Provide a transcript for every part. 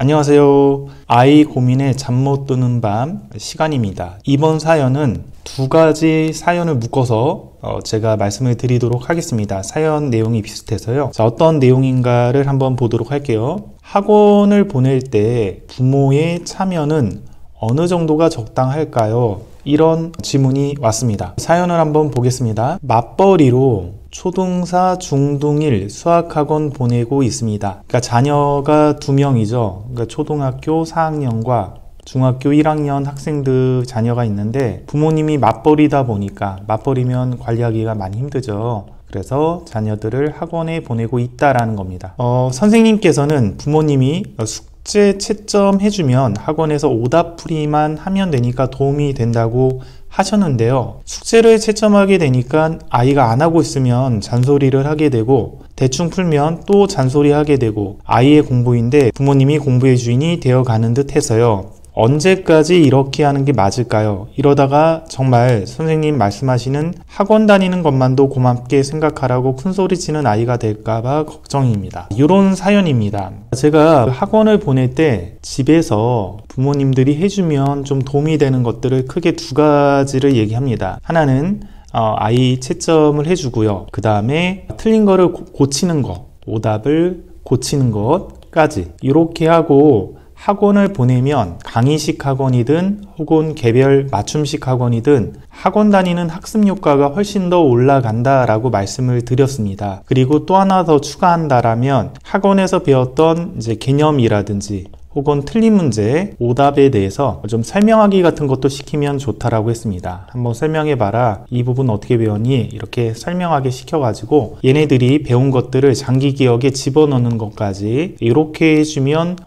안녕하세요. 아이 고민에 잠 못 드는 밤 시간입니다. 이번 사연은 두 가지 사연을 묶어서 제가 말씀을 드리도록 하겠습니다. 사연 내용이 비슷해서요. 자, 어떤 내용인가를 한번 보도록 할게요. 학원을 보낼 때 부모의 참여는 어느 정도가 적당할까요? 이런 질문이 왔습니다. 사연을 한번 보겠습니다. 맞벌이로 초등사 중등1 수학학원 보내고 있습니다. 그러니까 자녀가 2명이죠. 그러니까 초등학교 4학년과 중학교 1학년 학생들 자녀가 있는데 부모님이 맞벌이다 보니까 맞벌이면 관리하기가 많이 힘들죠. 그래서 자녀들을 학원에 보내고 있다라는 겁니다. 선생님께서는 부모님이 숙제 채점 해주면 학원에서 오답풀이만 하면 되니까 도움이 된다고 하셨는데요. 숙제를 채점하게 되니까 아이가 안 하고 있으면 잔소리를 하게 되고 대충 풀면 또 잔소리하게 되고 아이의 공부인데 부모님이 공부의 주인이 되어가는 듯 해서요. 언제까지 이렇게 하는 게 맞을까요? 이러다가 정말 선생님 말씀하시는 학원 다니는 것만도 고맙게 생각하라고 큰소리치는 아이가 될까봐 걱정입니다. 이런 사연입니다. 제가 학원을 보낼 때 집에서 부모님들이 해주면 좀 도움이 되는 것들을 크게 두 가지를 얘기합니다. 하나는 아이 채점을 해주고요. 그 다음에 틀린 거를 고치는 거, 오답을 고치는 것까지 이렇게 하고 학원을 보내면 강의식 학원이든 혹은 개별 맞춤식 학원이든 학원 다니는 학습 효과가 훨씬 더 올라간다라고 말씀을 드렸습니다. 그리고 또 하나 더 추가한다라면 학원에서 배웠던 이제 개념이라든지 혹은 틀린 문제, 오답에 대해서 좀 설명하기 같은 것도 시키면 좋다라고 했습니다. 한번 설명해봐라. 이 부분 어떻게 배웠니? 이렇게 설명하게 시켜가지고 얘네들이 배운 것들을 장기 기억에 집어넣는 것까지 이렇게 해주면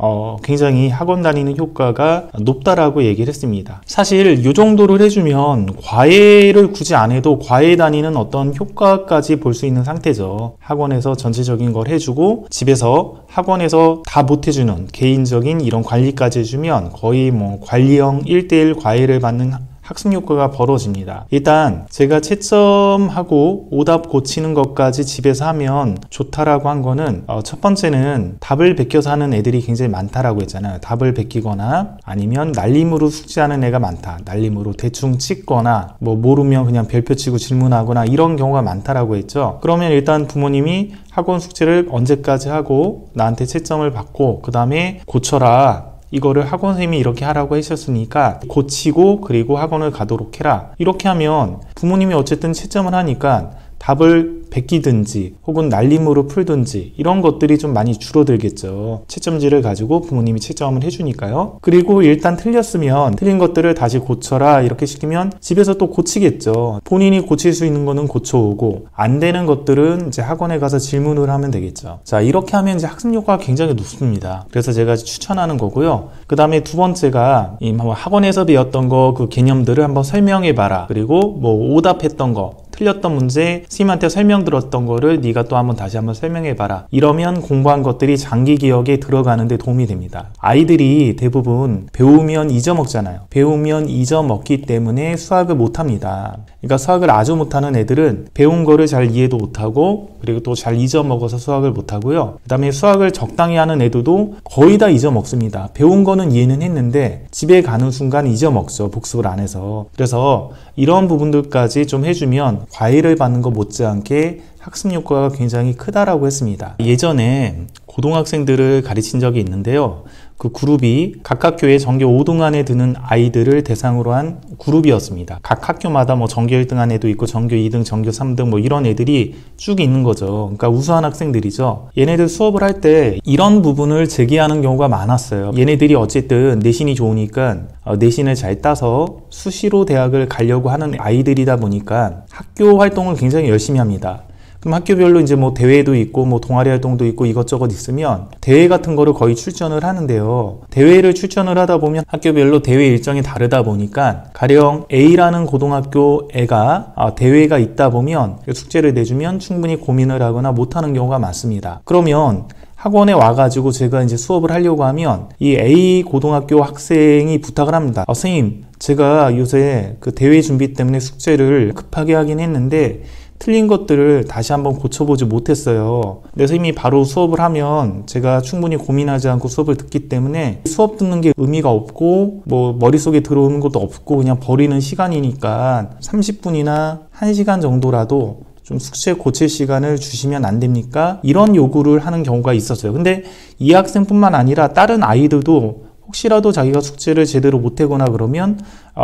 굉장히 학원 다니는 효과가 높다라고 얘기를 했습니다. 사실 이 정도를 해주면 과외를 굳이 안 해도 과외 다니는 어떤 효과까지 볼 수 있는 상태죠. 학원에서 전체적인 걸 해주고 집에서 학원에서 다 못해주는 개인적인 이런 관리까지 해주면 거의 관리형 1:1 과외를 받는 학습 효과가 벌어집니다. 일단 제가 채점하고 오답 고치는 것까지 집에서 하면 좋다라고 한 거는 첫 번째는 답을 베껴서 하는 애들이 굉장히 많다라고 했잖아요. 답을 베끼거나 아니면 날림으로 숙제하는 애가 많다. 날림으로 대충 찍거나 모르면 그냥 별표 치고 질문하거나 이런 경우가 많다라고 했죠. 그러면 일단 부모님이 학원 숙제를 언제까지 하고 나한테 채점을 받고 그 다음에 고쳐라. 이거를 학원 선생님이 이렇게 하라고 하셨으니까 고치고 그리고 학원을 가도록 해라. 이렇게 하면 부모님이 어쨌든 채점을 하니까 답을 베끼든지 혹은 날림으로 풀든지 이런 것들이 좀 많이 줄어들겠죠. 채점지를 가지고 부모님이 채점을 해주니까요. 그리고 일단 틀렸으면 틀린 것들을 다시 고쳐라 이렇게 시키면 집에서 또 고치겠죠. 본인이 고칠 수 있는 거는 고쳐오고 안 되는 것들은 이제 학원에 가서 질문을 하면 되겠죠. 자, 이렇게 하면 이제 학습 효과가 굉장히 높습니다. 그래서 제가 추천하는 거고요. 그 다음에 두 번째가 학원에서 배웠던 거 그 개념들을 한번 설명해 봐라. 그리고 오답했던 거 틀렸던 문제 선생님한테 설명 들었던 거를 네가 또 다시 한번 설명해 봐라. 이러면 공부한 것들이 장기 기억에 들어가는 데 도움이 됩니다. 아이들이 대부분 배우면 잊어먹잖아요. 배우면 잊어먹기 때문에 수학을 못합니다. 그러니까 수학을 아주 못하는 애들은 배운 거를 잘 이해도 못하고 그리고 또 잘 잊어먹어서 수학을 못하고요. 그 다음에 수학을 적당히 하는 애들도 거의 다 잊어먹습니다. 배운 거는 이해는 했는데 집에 가는 순간 잊어먹죠. 복습을 안 해서. 그래서 이런 부분들까지 좀 해주면 과외를 받는 것 못지않게 학습 효과가 굉장히 크다라고 했습니다. 예전에 고등학생들을 가르친 적이 있는데요. 그 그룹이 각 학교에 전교 5등 안에 드는 아이들을 대상으로 한 그룹이었습니다. 각 학교마다 전교 1등 한 애도 있고 전교 2등, 전교 3등 이런 애들이 쭉 있는 거죠. 그러니까 우수한 학생들이죠. 얘네들 수업을 할 때 이런 부분을 제기하는 경우가 많았어요. 얘네들이 어쨌든 내신이 좋으니까 내신을 잘 따서 수시로 대학을 가려고 하는 아이들이다 보니까 학교 활동을 굉장히 열심히 합니다. 그럼 학교별로 이제 대회도 있고 동아리 활동도 있고 이것저것 있으면 대회 같은 거를 거의 출전을 하는데요. 대회를 출전을 하다 보면 학교별로 대회 일정이 다르다 보니까 가령 A라는 고등학교 애가 대회가 있다 보면 숙제를 내주면 충분히 고민을 하거나 못하는 경우가 많습니다. 그러면 학원에 와가지고 제가 이제 수업을 하려고 하면 이 A 고등학교 학생이 부탁을 합니다. 선생님, 제가 요새 그 대회 준비 때문에 숙제를 급하게 하긴 했는데 틀린 것들을 다시 한번 고쳐보지 못했어요. 근데 선생님이 바로 수업을 하면 제가 충분히 고민하지 않고 수업을 듣기 때문에 수업 듣는 게 의미가 없고 뭐 머릿속에 들어오는 것도 없고 그냥 버리는 시간이니까 30분이나 1시간 정도라도 좀 숙제 고칠 시간을 주시면 안 됩니까? 이런 요구를 하는 경우가 있었어요. 근데 이 학생뿐만 아니라 다른 아이들도 혹시라도 자기가 숙제를 제대로 못하거나 그러면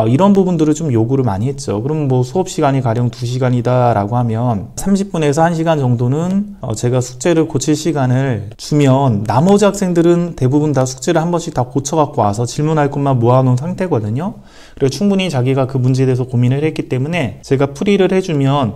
이런 부분들을 좀 요구를 많이 했죠. 그럼 뭐 수업 시간이 가령 2시간이다 라고 하면 30분에서 1시간 정도는 제가 숙제를 고칠 시간을 주면 나머지 학생들은 대부분 다 숙제를 한 번씩 다 고쳐갖고 와서 질문할 것만 모아놓은 상태거든요. 그래서 충분히 자기가 그 문제에 대해서 고민을 했기 때문에 제가 풀이를 해주면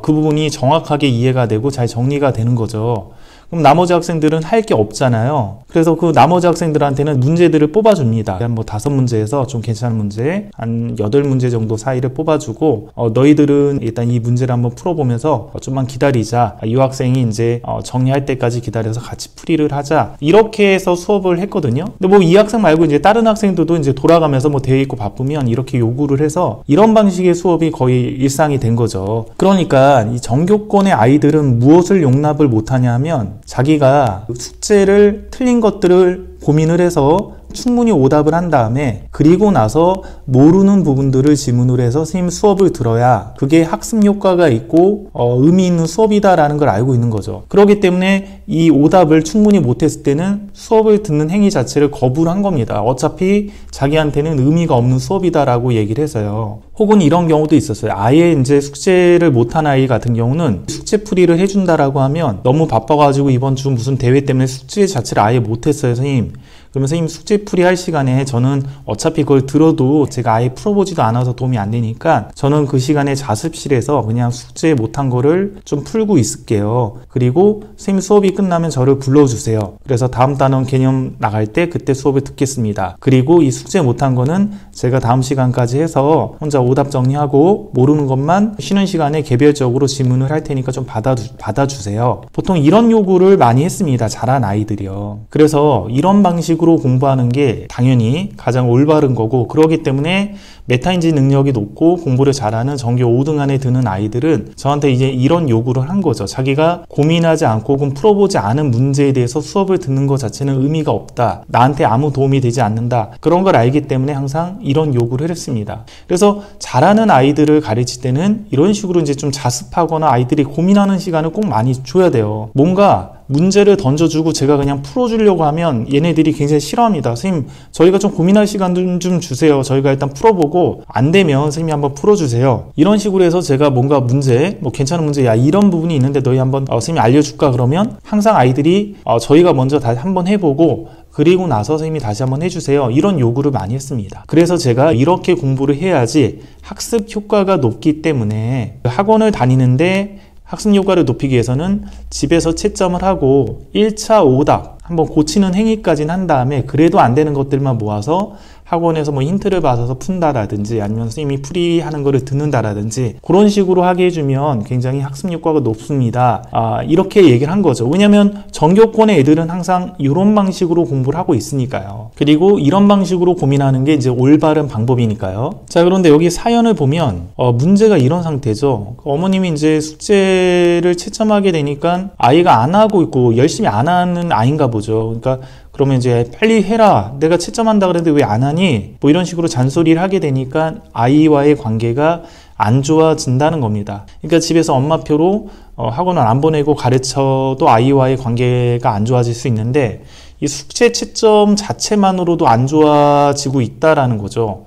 그 부분이 정확하게 이해가 되고 잘 정리가 되는 거죠. 그럼 나머지 학생들은 할 게 없잖아요. 그래서 그 나머지 학생들한테는 문제들을 뽑아줍니다. 한 뭐 5문제에서 좀 괜찮은 문제, 한 8문제 정도 사이를 뽑아주고 너희들은 일단 이 문제를 한번 풀어보면서 좀만 기다리자. 이 학생이 이제 정리할 때까지 기다려서 같이 풀이를 하자. 이렇게 해서 수업을 했거든요. 근데 뭐 이 학생 말고 이제 다른 학생들도 이제 돌아가면서 뭐 대회 있고 바쁘면 이렇게 요구를 해서 이런 방식의 수업이 거의 일상이 된 거죠. 그러니까 이 정교권의 아이들은 무엇을 용납을 못하냐 하면 자기가 숙제를 틀린 것들을 고민을 해서 충분히 오답을 한 다음에 그리고 나서 모르는 부분들을 질문을 해서 선생님 수업을 들어야 그게 학습 효과가 있고 의미 있는 수업이다라는 걸 알고 있는 거죠. 그렇기 때문에 이 오답을 충분히 못했을 때는 수업을 듣는 행위 자체를 거부를 한 겁니다. 어차피 자기한테는 의미가 없는 수업이다라고 얘기를 해서요. 혹은 이런 경우도 있었어요. 아예 이제 숙제를 못한 아이 같은 경우는 숙제 풀이를 해준다라고 하면 너무 바빠가지고 이번 주 무슨 대회 때문에 숙제 자체를 아예 못했어요, 선생님. 그러면 선생님 숙제 풀이 할 시간에 저는 어차피 그걸 들어도 제가 아예 풀어보지도 않아서 도움이 안 되니까 저는 그 시간에 자습실에서 그냥 숙제 못한 거를 좀 풀고 있을게요. 그리고 선생님 수업이 끝나면 저를 불러주세요. 그래서 다음 단원 개념 나갈 때 그때 수업을 듣겠습니다. 그리고 이 숙제 못한 거는 제가 다음 시간까지 해서 혼자 오답 정리하고 모르는 것만 쉬는 시간에 개별적으로 질문을 할 테니까 좀 받아주세요. 보통 이런 요구를 많이 했습니다. 잘한 아이들이요. 그래서 이런 방식으로 공부하는 게 당연히 가장 올바른 거고, 그러기 때문에 메타인지 능력이 높고 공부를 잘하는 전교 5등 안에 드는 아이들은 저한테 이제 이런 요구를 한 거죠. 자기가 고민하지 않고 혹은 풀어보지 않은 문제에 대해서 수업을 듣는 것 자체는 의미가 없다. 나한테 아무 도움이 되지 않는다. 그런 걸 알기 때문에 항상 이런 요구를 했습니다. 그래서 잘하는 아이들을 가르칠 때는 이런 식으로 이제 좀 자습하거나 아이들이 고민하는 시간을 꼭 많이 줘야 돼요. 뭔가 문제를 던져주고 제가 그냥 풀어주려고 하면 얘네들이 굉장히 싫어합니다. 선생님, 저희가 좀 고민할 시간 좀 주세요. 저희가 일단 풀어보고 안 되면 선생님이 한번 풀어주세요. 이런 식으로 해서 제가 뭔가 문제, 뭐 괜찮은 문제, 야 이런 부분이 있는데 너희 한번 선생님이 알려줄까? 그러면 항상 아이들이 저희가 먼저 다시 한번 해보고 그리고 나서 선생님이 다시 한번 해주세요. 이런 요구를 많이 했습니다. 그래서 제가 이렇게 공부를 해야지 학습 효과가 높기 때문에 학원을 다니는데 학습 효과를 높이기 위해서는 집에서 채점을 하고 1차 오답 한번 고치는 행위까지는 한 다음에 그래도 안 되는 것들만 모아서 학원에서 뭐 힌트를 받아서 푼다라든지 아니면 선생님이 풀이하는 거를 듣는다라든지 그런 식으로 하게 해주면 굉장히 학습 효과가 높습니다. 이렇게 얘기를 한 거죠. 왜냐하면 정교권의 애들은 항상 이런 방식으로 공부를 하고 있으니까요. 그리고 이런 방식으로 고민하는 게 이제 올바른 방법이니까요. 자, 그런데 여기 사연을 보면 문제가 이런 상태죠. 어머님이 이제 숙제를 채점하게 되니까 아이가 안 하고 있고 열심히 안 하는 아이인가 보죠. 그러니까 그러면 이제 빨리 해라. 내가 채점한다 그랬는데 왜 안 하니? 뭐 이런 식으로 잔소리를 하게 되니까 아이와의 관계가 안 좋아진다는 겁니다. 그러니까 집에서 엄마표로 학원을 안 보내고 가르쳐도 아이와의 관계가 안 좋아질 수 있는데 이 숙제 채점 자체만으로도 안 좋아지고 있다라는 거죠.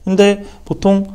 근데 보통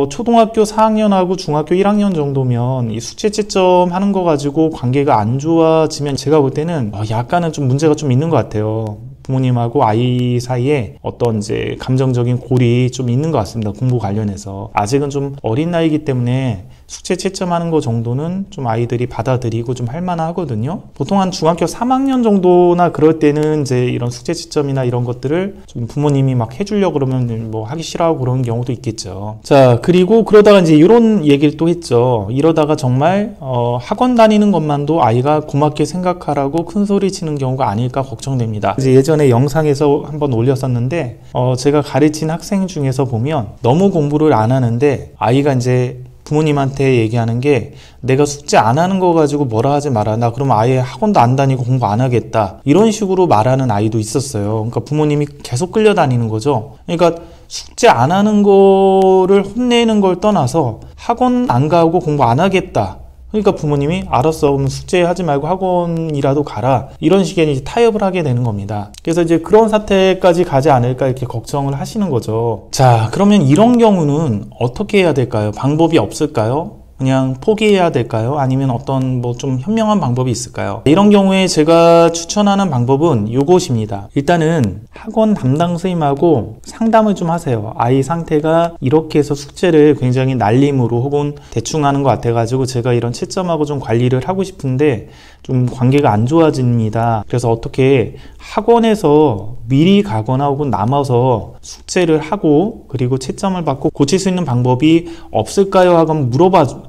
초등학교 4학년하고 중학교 1학년 정도면 이 숙제 채점 하는 거 가지고 관계가 안 좋아지면 제가 볼 때는 약간은 좀 문제가 좀 있는 것 같아요. 부모님하고 아이 사이에 어떤 이제 감정적인 골이 좀 있는 것 같습니다. 공부 관련해서. 아직은 좀 어린 나이이기 때문에 숙제 채점하는 거 정도는 좀 아이들이 받아들이고 좀 할만하거든요. 보통 한 중학교 3학년 정도나 그럴 때는 이제 이런 숙제 채점이나 이런 것들을 좀 부모님이 막 해주려고 그러면 뭐 하기 싫어하고 그런 경우도 있겠죠. 자, 그리고 그러다가 이제 이런 얘기를 또 했죠. 이러다가 정말 학원 다니는 것만도 아이가 고맙게 생각하라고 큰 소리 치는 경우가 아닐까 걱정됩니다. 이제 예전에 영상에서 한번 올렸었는데 제가 가르친 학생 중에서 보면 너무 공부를 안 하는데 아이가 이제 부모님한테 얘기하는 게 내가 숙제 안 하는 거 가지고 뭐라 하지 마라. 나 그러면 아예 학원도 안 다니고 공부 안 하겠다. 이런 식으로 말하는 아이도 있었어요. 그러니까 부모님이 계속 끌려다니는 거죠. 그러니까 숙제 안 하는 거를 혼내는 걸 떠나서 학원 안 가고 공부 안 하겠다. 그러니까 부모님이 알았어, 그럼 숙제하지 말고 학원이라도 가라, 이런 식의 이제 타협을 하게 되는 겁니다. 그래서 이제 그런 사태까지 가지 않을까 이렇게 걱정을 하시는 거죠. 자, 그러면 이런 경우는 어떻게 해야 될까요? 방법이 없을까요? 그냥 포기해야 될까요? 아니면 어떤 뭐 좀 현명한 방법이 있을까요? 이런 경우에 제가 추천하는 방법은 요것입니다. 일단은 학원 담당 선생님하고 상담을 좀 하세요. 아이 상태가 이렇게 해서 숙제를 굉장히 날림으로 혹은 대충 하는 것 같아가지고 제가 이런 채점하고 좀 관리를 하고 싶은데 좀 관계가 안 좋아집니다. 그래서 어떻게 학원에서 미리 가거나 혹은 남아서 숙제를 하고 그리고 채점을 받고 고칠 수 있는 방법이 없을까요? 하고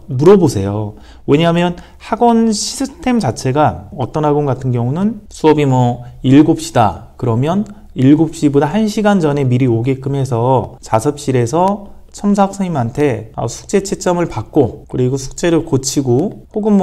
물어보세요. 왜냐하면 학원 시스템 자체가 어떤 학원 같은 경우는 수업이 뭐 7시다. 그러면 7시보다 1시간 전에 미리 오게끔 해서 자습실에서 첨사 학생님한테 숙제 채점을 받고 그리고 숙제를 고치고 혹은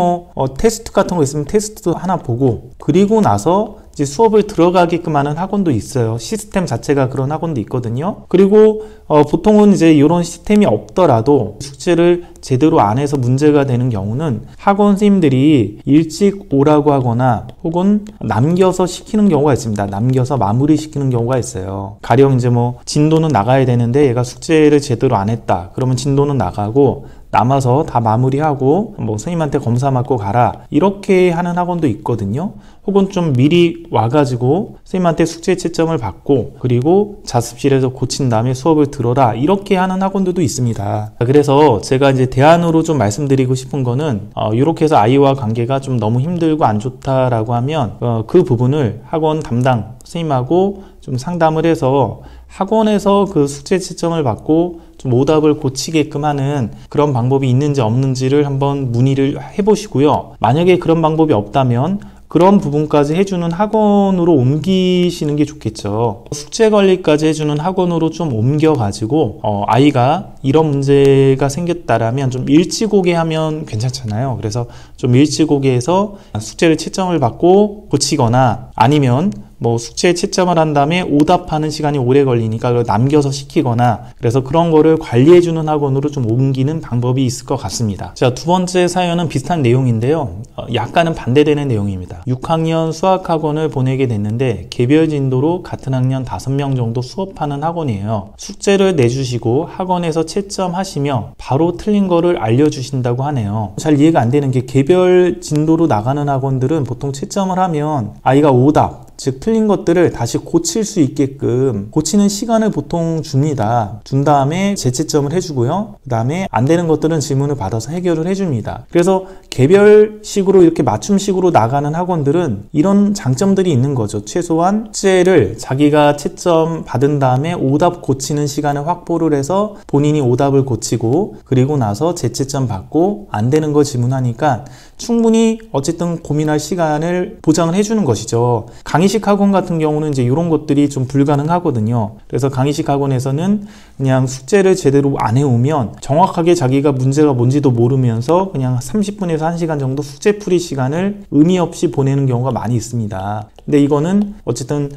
테스트 같은 거 있으면 테스트도 하나 보고 그리고 나서 이제 수업을 들어가게끔 하는 학원도 있어요. 시스템 자체가 그런 학원도 있거든요. 그리고 보통은 이제 이런 시스템이 없더라도 숙제를 제대로 안 해서 문제가 되는 경우는 학원 선생님들이 일찍 오라고 하거나 혹은 남겨서 시키는 경우가 있습니다. 남겨서 마무리 시키는 경우가 있어요. 가령 이제 진도는 나가야 되는데 얘가 숙제를 제대로 안 했다. 그러면 진도는 나가고 남아서 다 마무리하고 선생님한테 검사 받고 가라, 이렇게 하는 학원도 있거든요. 혹은 좀 미리 와가지고 선생님한테 숙제 채점을 받고 그리고 자습실에서 고친 다음에 수업을 들어라, 이렇게 하는 학원들도 있습니다. 그래서 제가 이제 대안으로 좀 말씀드리고 싶은 거는 이렇게 해서 아이와 관계가 좀 너무 힘들고 안 좋다라고 하면 그 부분을 학원 담당 선생님하고 좀 상담을 해서 학원에서 그 숙제 채점을 받고 좀 오답을 고치게끔 하는 그런 방법이 있는지 없는지를 한번 문의를 해보시고요. 만약에 그런 방법이 없다면 그런 부분까지 해주는 학원으로 옮기시는 게 좋겠죠. 숙제 관리까지 해주는 학원으로 좀 옮겨가지고 아이가 이런 문제가 생겼다라면 좀 일찍 오게 하면 괜찮잖아요. 그래서 좀 일찍 오게 해서 숙제를 채점을 받고 고치거나 아니면 숙제 채점을 한 다음에 오답하는 시간이 오래 걸리니까 그걸 남겨서 시키거나, 그래서 그런 거를 관리해주는 학원으로 좀 옮기는 방법이 있을 것 같습니다. 자, 두 번째 사연은 비슷한 내용인데요. 약간은 반대되는 내용입니다. 6학년 수학학원을 보내게 됐는데 개별 진도로 같은 학년 5명 정도 수업하는 학원이에요. 숙제를 내주시고 학원에서 채점하시며 바로 틀린 거를 알려주신다고 하네요. 잘 이해가 안 되는 게 개별 진도로 나가는 학원들은 보통 채점을 하면 아이가 오답, 즉 틀린 것들을 다시 고칠 수 있게끔 고치는 시간을 보통 줍니다. 준 다음에 재채점을 해주고요. 그 다음에 안 되는 것들은 질문을 받아서 해결을 해줍니다. 그래서 개별식으로 이렇게 맞춤식으로 나가는 학원들은 이런 장점들이 있는 거죠. 최소한 숙제를 자기가 채점 받은 다음에 오답 고치는 시간을 확보를 해서 본인이 오답을 고치고 그리고 나서 재채점 받고 안 되는 거 질문하니까 충분히 어쨌든 고민할 시간을 보장을 해주는 것이죠. 강의식 학원 같은 경우는 이제 이런 것들이 좀 불가능하거든요. 그래서 강의식 학원에서는 그냥 숙제를 제대로 안 해오면 정확하게 자기가 문제가 뭔지도 모르면서 그냥 30분에서 1시간 정도 숙제 풀이 시간을 의미 없이 보내는 경우가 많이 있습니다. 근데 이거는 어쨌든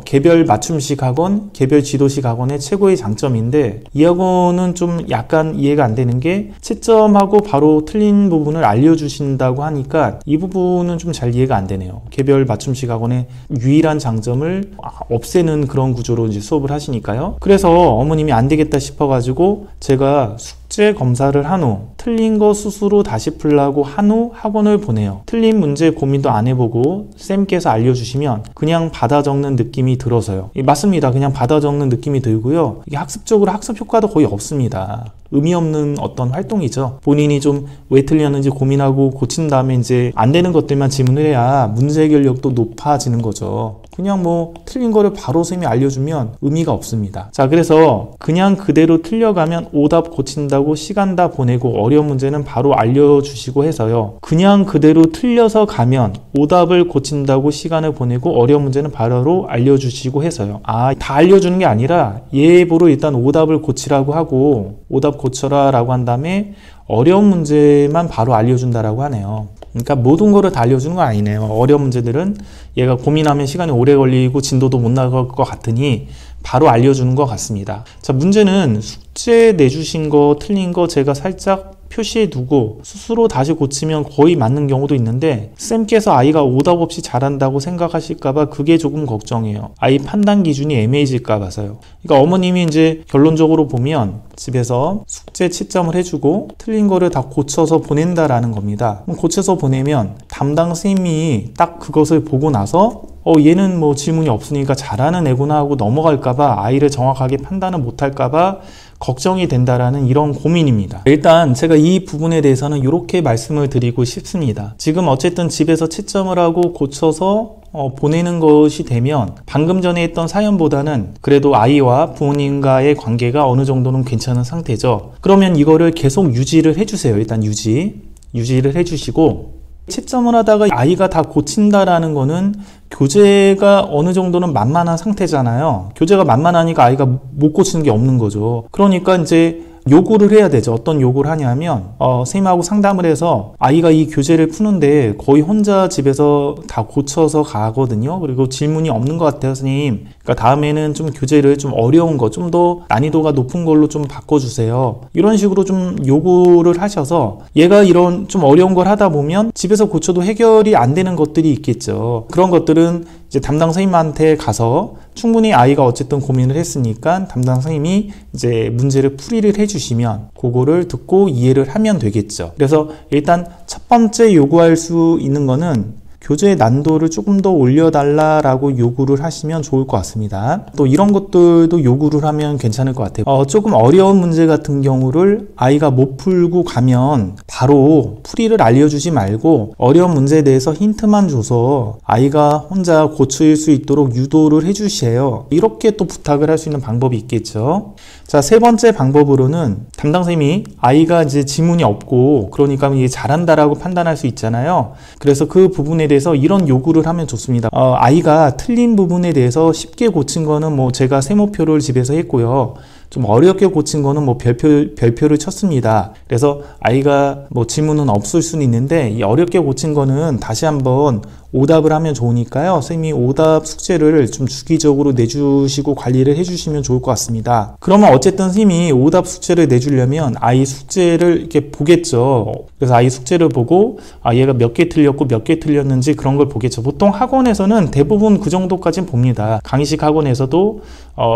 개별 맞춤식 학원, 개별 지도식 학원의 최고의 장점인데, 이 학원은 좀 약간 이해가 안 되는 게 채점하고 바로 틀린 부분을 알려주신다고 하니까 이 부분은 좀 잘 이해가 안 되네요. 개별 맞춤식 학원의 유일한 장점을 없애는 그런 구조로 이제 수업을 하시니까요. 그래서 어머님이 안 되겠다 싶어가지고 제가 숙제 검사를 한 후 틀린 거 스스로 다시 풀라고 한 후 학원을 보내요. 틀린 문제 고민도 안 해보고 쌤께서 알려주시면 그냥 받아 적는 느낌이 들어서요. 맞습니다. 그냥 받아 적는 느낌이 들고요. 이게 학습적으로 학습 효과도 거의 없습니다. 의미 없는 어떤 활동이죠. 본인이 좀 왜 틀렸는지 고민하고 고친 다음에 이제 안 되는 것들만 질문을 해야 문제 해결력도 높아지는 거죠. 그냥 틀린 거를 바로 선생님이 알려주면 의미가 없습니다. 자, 그래서 그냥 그대로 틀려가면 오답 고친다고 시간 다 보내고 어려운 문제는 바로 알려주시고 해서요. 그냥 그대로 틀려서 가면 오답을 고친다고 시간을 보내고 어려운 문제는 바로 알려주시고 해서요. 다 알려주는 게 아니라 예보로 일단 오답을 고치라고 하고 오답 고쳐라 라고 한 다음에 어려운 문제만 바로 알려준다라고 하네요. 그러니까 모든 거를 다 알려주는 건 아니네요. 어려운 문제들은 얘가 고민하면 시간이 오래 걸리고 진도도 못 나갈 것 같으니 바로 알려주는 것 같습니다. 자, 문제는 숙제 내주신 거 틀린 거 제가 살짝 표시해 두고 스스로 다시 고치면 거의 맞는 경우도 있는데, 쌤께서 아이가 오답 없이 잘한다고 생각하실까봐 그게 조금 걱정이에요. 아이 판단 기준이 애매해질까 봐서요. 그러니까 어머님이 이제 결론적으로 보면 집에서 숙제 채점을 해주고 틀린 거를 다 고쳐서 보낸다라는 겁니다. 고쳐서 보내면 담당 선생님이 딱 그것을 보고 나서 얘는 뭐 질문이 없으니까 잘하는 애구나 하고 넘어갈까봐, 아이를 정확하게 판단을 못할까봐 걱정이 된다라는 이런 고민입니다. 일단 제가 이 부분에 대해서는 이렇게 말씀을 드리고 싶습니다. 지금 어쨌든 집에서 채점을 하고 고쳐서 보내는 것이 되면 방금 전에 했던 사연보다는 그래도 아이와 부모님과의 관계가 어느 정도는 괜찮은 상태죠. 그러면 이거를 계속 유지를 해주세요. 일단 유지를 해주시고, 채점을 하다가 아이가 다 고친다라는 거는 교재가 어느 정도는 만만한 상태잖아요. 교재가 만만하니까 아이가 못 고치는 게 없는 거죠. 그러니까 이제 요구를 해야 되죠. 어떤 요구를 하냐면 선생님하고 상담을 해서 아이가 이 교재를 푸는데 거의 혼자 집에서 다 고쳐서 가거든요. 그리고 질문이 없는 것 같아요, 선생님. 그러니까 다음에는 좀 교재를 좀 어려운 거, 좀 더 난이도가 높은 걸로 좀 바꿔주세요. 이런 식으로 좀 요구를 하셔서 얘가 이런 좀 어려운 걸 하다 보면 집에서 고쳐도 해결이 안 되는 것들이 있겠죠. 그런 것들은 이제 담당 선생님한테 가서 충분히 아이가 어쨌든 고민을 했으니까 담당 선생님이 이제 문제를 풀이를 해주시면 그거를 듣고 이해를 하면 되겠죠. 그래서 일단 첫 번째 요구할 수 있는 거는 교재의 난도를 조금 더 올려달라라고 요구를 하시면 좋을 것 같습니다. 또 이런 것들도 요구를 하면 괜찮을 것 같아요. 조금 어려운 문제 같은 경우를 아이가 못 풀고 가면 바로 풀이를 알려주지 말고 어려운 문제에 대해서 힌트만 줘서 아이가 혼자 고칠 수 있도록 유도를 해주세요. 이렇게 또 부탁을 할 수 있는 방법이 있겠죠. 자, 세 번째 방법으로는 담당 선생님이 아이가 이제 지문이 없고 그러니까 이게 잘한다라고 판단할 수 있잖아요. 그래서 그 부분에 대해서 이런 요구를 하면 좋습니다. 아이가 틀린 부분에 대해서 쉽게 고친 거는 뭐 제가 세모표를 집에서 했고요. 좀 어렵게 고친 거는 뭐 별표를 쳤습니다. 그래서 아이가 뭐 지문은 없을 수는 있는데 이 어렵게 고친 거는 다시 한번 오답을 하면 좋으니까요. 선생님이 오답 숙제를 좀 주기적으로 내주시고 관리를 해주시면 좋을 것 같습니다. 그러면 어쨌든 선생님이 오답 숙제를 내주려면 아이 숙제를 이렇게 보겠죠. 그래서 아이 숙제를 보고 얘가 몇 개 틀렸고 몇 개 틀렸는지 그런 걸 보겠죠. 보통 학원에서는 대부분 그 정도까지는 봅니다. 강의식 학원에서도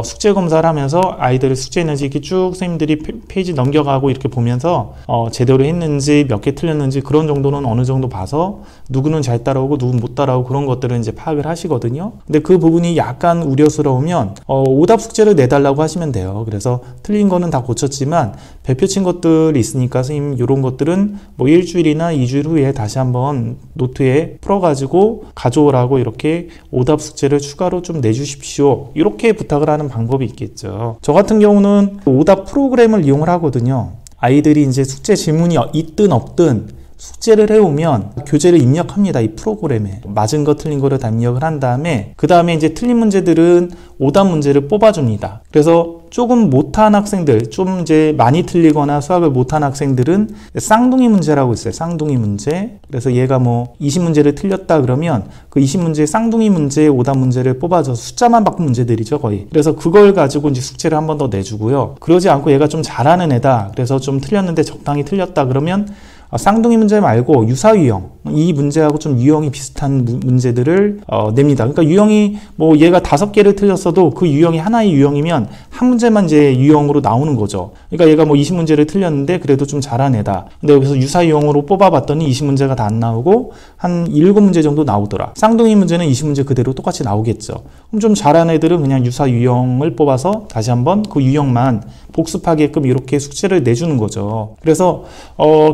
숙제 검사를 하면서 아이들의 숙제 했는지 이렇게 쭉 선생님들이 페이지 넘겨가고 이렇게 보면서 제대로 했는지 몇 개 틀렸는지 그런 정도는 어느 정도 봐서 누구는 잘 따라오고 누구는 못 따라오고 그런 것들은 이제 파악을 하시거든요. 근데 그 부분이 약간 우려스러우면 오답 숙제를 내달라고 하시면 돼요. 그래서 틀린 거는 다 고쳤지만 별표 친 것들이 있으니까 선생님 이런 것들은 뭐 일주일이나 2주일 후에 다시 한번 노트에 풀어가지고 가져오라고 이렇게 오답 숙제를 추가로 좀 내주십시오. 이렇게 부탁을 하는 방법이 있겠죠. 저 같은 경우는 오답 프로그램을 이용을 하거든요. 아이들이 이제 숙제 질문이 있든 없든 숙제를 해오면 교재를 입력합니다. 이 프로그램에 맞은 거 틀린 거를 다 입력을 한 다음에 그 다음에 이제 틀린 문제들은 오답 문제를 뽑아줍니다. 그래서 조금 못한 학생들, 좀 이제 많이 틀리거나 수학을 못한 학생들은 쌍둥이 문제라고 있어요. 쌍둥이 문제. 그래서 얘가 뭐 20문제를 틀렸다 그러면 그 20문제 쌍둥이 문제, 오답 문제를 뽑아줘서 숫자만 바꾼 문제들이죠, 거의. 그래서 그걸 가지고 이제 숙제를 한 번 더 내주고요. 그러지 않고 얘가 좀 잘하는 애다. 그래서 좀 틀렸는데 적당히 틀렸다 그러면 쌍둥이 문제 말고 유사유형, 이 문제하고 좀 유형이 비슷한 문제들을 냅니다. 그러니까 유형이 뭐 얘가 5개를 틀렸어도 그 유형이 하나의 유형이면 한 문제만 이제 유형으로 나오는 거죠. 그러니까 얘가 뭐 20문제를 틀렸는데 그래도 좀 잘한 애다. 근데 여기서 유사유형으로 뽑아봤더니 20문제가 다 안 나오고 한 7문제 정도 나오더라. 쌍둥이 문제는 20문제 그대로 똑같이 나오겠죠. 그럼 좀 잘한 애들은 그냥 유사유형을 뽑아서 다시 한번 그 유형만 복습하게끔 이렇게 숙제를 내주는 거죠. 그래서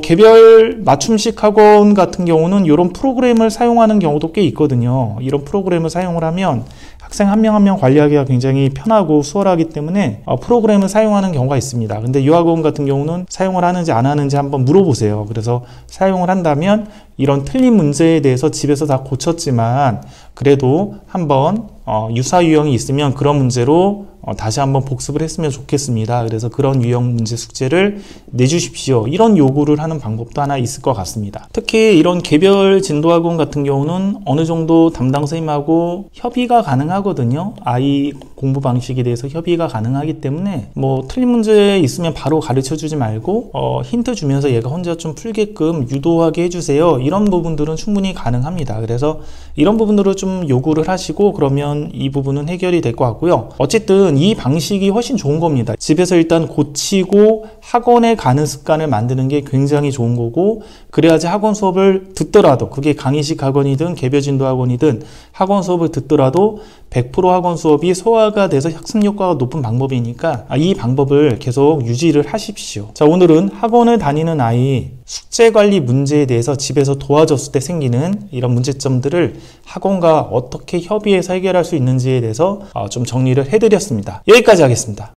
개별 맞춤식 학원 같은 경우는 이런 프로그램을 사용하는 경우도 꽤 있거든요. 이런 프로그램을 사용을 하면 학생 한 명 한 명 관리하기가 굉장히 편하고 수월하기 때문에 프로그램을 사용하는 경우가 있습니다. 근데 유학원 같은 경우는 사용을 하는지 안 하는지 한번 물어보세요. 그래서 사용을 한다면 이런 틀린 문제에 대해서 집에서 다 고쳤지만 그래도 한번 유사 유형이 있으면 그런 문제로 다시 한번 복습을 했으면 좋겠습니다. 그래서 그런 유형 문제 숙제를 내주십시오. 이런 요구를 하는 방법도 하나 있을 것 같습니다. 특히 이런 개별 진도학원 같은 경우는 어느 정도 담당 선생님하고 협의가 가능하거든요. 아이 공부 방식에 대해서 협의가 가능하기 때문에 뭐 틀린 문제 있으면 바로 가르쳐 주지 말고 힌트 주면서 얘가 혼자 좀 풀게끔 유도하게 해주세요. 이런 부분들은 충분히 가능합니다. 그래서 이런 부분들을 좀 요구를 하시고 그러면 이 부분은 해결이 될 것 같고요. 어쨌든 이 방식이 훨씬 좋은 겁니다. 집에서 일단 고치고 학원에 가는 습관을 만드는 게 굉장히 좋은 거고, 그래야지 학원 수업을 듣더라도, 그게 강의식 학원이든 개별 진도 학원이든 학원 수업을 듣더라도 100% 학원 수업이 소화가 돼서 학습 효과가 높은 방법이니까 이 방법을 계속 유지를 하십시오. 자, 오늘은 학원을 다니는 아이 숙제 관리 문제에 대해서 집에서 도와줬을 때 생기는 이런 문제점들을 학원과 어떻게 협의해서 해결할 수 있는지에 대해서 좀 정리를 해드렸습니다. 여기까지 하겠습니다.